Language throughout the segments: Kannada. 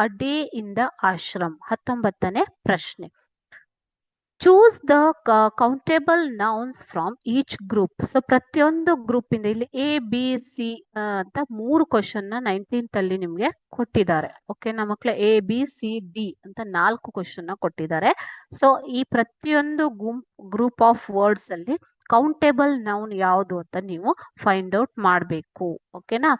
a day in the ashram. 19ನೇ ಪ್ರಶ್ನೆ. Choose the countable nouns from each group. So ಪ್ರತಿಯೊಂದು ಗ್ರೂಪ್ ಇಂದ ಇಲ್ಲಿ ಎ ಬಿ ಸಿ ಅಂತ 3 ಕ್ವಶನ್ 19th ಅಲ್ಲಿ ನಿಮ್ಗೆ ಕೊಟ್ಟಿದ್ದಾರೆ. ಓಕೆನಾ ಮಕ್ಳೇ, ಎ ಬಿ ಸಿ ಡಿ ಅಂತ 4 ಕ್ವಶನ್ ಕೊಟ್ಟಿದ್ದಾರೆ. ಸೊ ಈ ಪ್ರತಿಯೊಂದು ಗ್ರೂಪ್ ಆಫ್ ವರ್ಡ್ಸ್ ಅಲ್ಲಿ ಕೌಂಟೇಬಲ್ ನೌನ್ ಯಾವುದು ಅಂತ ನೀವು ಫೈಂಡ್ ಔಟ್ ಮಾಡಬೇಕು. ಓಕೆನಾ.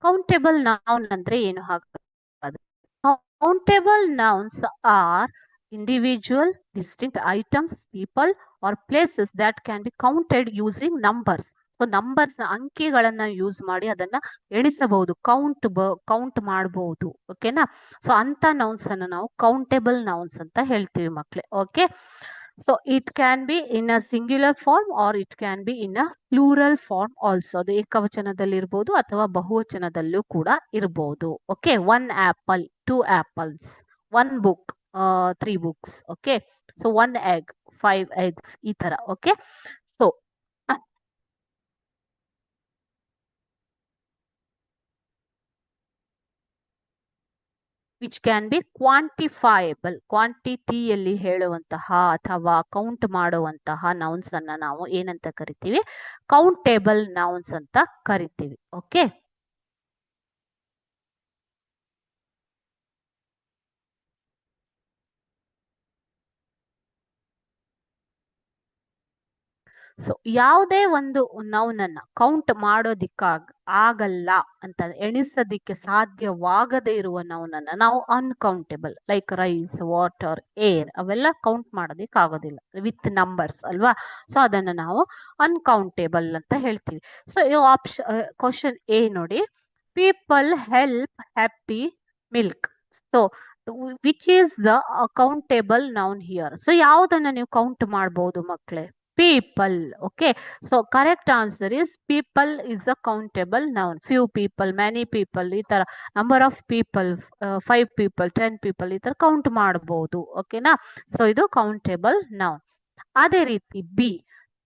ಕೌಂಟೇಬಲ್ ನೌನ್ ಅಂದ್ರೆ ಏನು ಹಾಗಾದ್ರೆ? Countable nouns are individual distinct items, people or places that can be counted using numbers. So numbers ಅಂಕಿಗಳನ್ನ ಯೂಸ್ ಮಾಡಿ ಅದನ್ನ ಎಣಿಸಬಹುದು, ಕೌಂಟ್ ಮಾಡಬಹುದು. ಓಕೆನಾ. ಸೊ ಅಂತ ನೌನ್ಸ್ ಅನ್ನ ನಾವು ಕೌಂಟೇಬಲ್ ನೌನ್ಸ್ ಅಂತ ಹೇಳ್ತೀವಿ ಮಕ್ಳೇ. Okay. So it can be in a singular form or it can be in a plural form also. ಅದು ಏಕವಚನದಲ್ಲಿ ಇರಬಹುದು ಅಥವಾ ಬಹುವಚನದಲ್ಲೂ ಕೂಡ ಇರಬಹುದು. Okay. 1 apple, 2 apples, 1 book, 3 books. Okay. So 1 egg, 5 eggs, ಈ ತರ. Okay. So which can be quantifiable, ಕ್ವಾಂಟಿಟಿಯಲ್ಲಿ ಹೇಳುವಂತಹ ಅಥವಾ ಕೌಂಟ್ ಮಾಡುವಂತಹ ನೌನ್ಸ್ ಅನ್ನ ನಾವು ಏನಂತ ಕರಿತೀವಿ? ಕೌಂಟೇಬಲ್ ನೌನ್ಸ್ ಅಂತ ಕರಿತೀವಿ. ಓಕೆ. ಸೊ ಯಾವುದೇ ಒಂದು ನೌನ್ ಅನ್ನ ಕೌಂಟ್ ಆಗಲ್ಲ ಅಂತ, ಎಣಿಸೋದಿಕ್ಕೆ ಸಾಧ್ಯವಾಗದೇ ಇರುವ ನೌನ್ ಅನ್ನ ನಾವು uncountable, like rice, water, air, ಅವೆಲ್ಲ ಕೌಂಟ್ ಮಾಡೋದಿಕ್ ಆಗೋದಿಲ್ಲ ವಿತ್ ನಂಬರ್ಸ್ ಅಲ್ವಾ. ಸೊ ಅದನ್ನ ನಾವು ಅನ್ಕೌಂಟೇಬಲ್ ಅಂತ ಹೇಳ್ತೀವಿ. ಸೊ ಈ ಕ್ವಶನ್ ಎ ನೋಡಿ, people help happy milk. So which is the countable noun here? So ಯಾವ್ದನ್ನ ನೀವು ಕೌಂಟ್ ಮಾಡಬಹುದು ಮಕ್ಳೇ? People. Okay. So correct answer is people is a countable noun. Few people, many people, ಈ ತರ number of people, 5 people, 10 people, ಈ ತರ ಕೌಂಟ್ ಮಾಡಬಹುದು. ಓಕೆನಾ. ಸೊ ಇದು ಕೌಂಟೇಬಲ್ ನೌನ್. ಅದೇ ರೀತಿ B,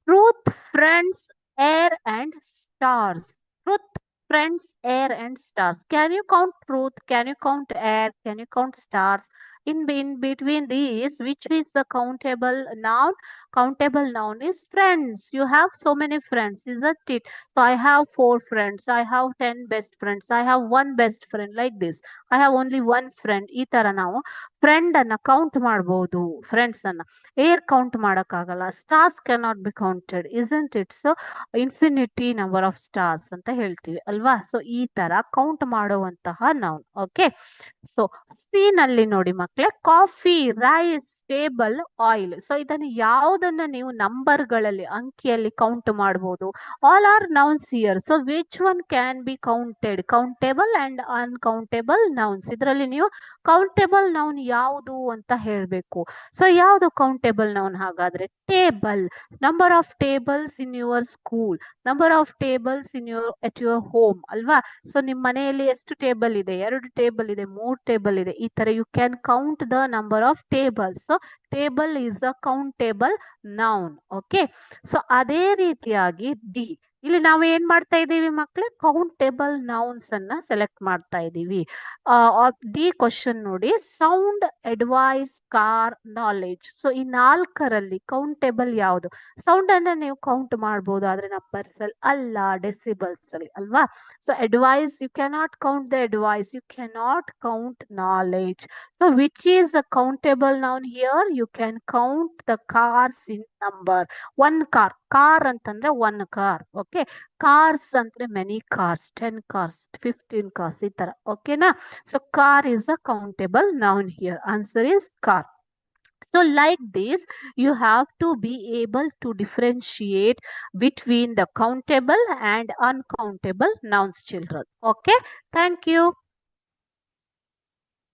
truth, friends, air and stars. Truth, friends, air and stars. Can you count truth? Can you count air? Can you count stars? In between these, which is the countable noun? Countable noun is friends. You have so many friends, isn't it? So I have 4 friends, I have 10 best friends, I have 1 best friend, like this. I have only 1 friend. ಈ ತರ ನಾವು ಫ್ರೆಂಡ್ ಅನ್ನ ಕೌಂಟ್ ಮಾಡಬಹುದು, ಫ್ರೆಂಡ್ಸ್ ಅನ್ನ. ಏರ್ ಕೌಂಟ್ ಮಾಡಕ್ಕಾಗಲ್ಲ. Stars cannot be counted, isn't it? So infinity number of stars ಅಂತ ಹೇಳ್ತೀವಿ ಅಲ್ವಾ. ಸೊ ಈ ತರ ಕೌಂಟ್ ಮಾಡುವಂತಹ ನೌನ್. ಓಕೆ. ಸೊ ಸಿ ನಲ್ಲಿ ನೋಡಿ ಮಕ್ಕಳೇ, coffee, rice, table, oil. So ಇದನ್ನು ಯಾವುದನ್ನ ನೀವು ನಂಬರ್ ಗಳಲ್ಲಿ, ಅಂಕಿಯಲ್ಲಿ ಕೌಂಟ್ ಮಾಡಬಹುದು? All are nouns here. So which one can be counted? Countable and uncountable nouns. ಇದರಲ್ಲಿ ನೀವು ಕೌಂಟೇಬಲ್ ನೌನ್ ಯಾವುದು ಅಂತ ಹೇಳ್ಬೇಕು. ಸೊ ಯಾವುದು ಕೌಂಟೇಬಲ್ ನೌನ್ ಹಾಗಾದ್ರೆ? Table. Number of tables in your school, number of tables in at your home ಅಲ್ವಾ. ಸೊ ನಿಮ್ ಮನೆಯಲ್ಲಿ ಎಷ್ಟು ಟೇಬಲ್ ಇದೆ? 2 ಟೇಬಲ್ ಇದೆ, 3 ಟೇಬಲ್ ಇದೆ. ಈ ತರ you can count the number of tables. So table is a countable noun. Okay. So ಅದೇ ರೀತಿಯಾಗಿ ಡಿ, ಇಲ್ಲಿ ನಾವು ಏನ್ ಮಾಡ್ತಾ ಇದ್ದೀವಿ ಮಕ್ಕಳೇ? ಕೌಂಟೇಬಲ್ ನೌನ್ಸ್ ಅನ್ನ ಸೆಲೆಕ್ಟ್ ಮಾಡ್ತಾ ಇದ್ದೀವಿ. ಡಿ ಕ್ವಶನ್ ನೋಡಿ, sound, advice, car, knowledge. So ಈ 4ರಲ್ಲಿ ಕೌಂಟೇಬಲ್ ಯಾವುದು? ಸೌಂಡ್ ಅನ್ನ ನೀವು ಕೌಂಟ್ ಮಾಡಬಹುದು, ಆದ್ರೆ ನಂಬರ್ಸ್ ಅಲ್ಲಿ ಅಲ್ಲ, ಡೆಸಿಬಲ್ಸ್ ಅಲ್ಲಿ ಅಲ್ವಾ. So advice, you cannot count the advice, you cannot count knowledge. So which is a countable noun here? You can count the cars in number. 1 car, car ಅಂತಂದ್ರೆ 1 ಕಾರ್. ಓಕೆ. ಕಾರ್ಸ್ ಅಂದ್ರೆ ಮೆನಿ ಕಾರ್ಸ್, 10 ಕಾರ್ಸ್, 15 ಕಾರ್ಸ್, ಈ ತರ. ಓಕೆನಾ. So car is a countable noun here. Answer is car. So like this, you have to be able to differentiate between the countable and uncountable nouns, children. Okay. Thank you.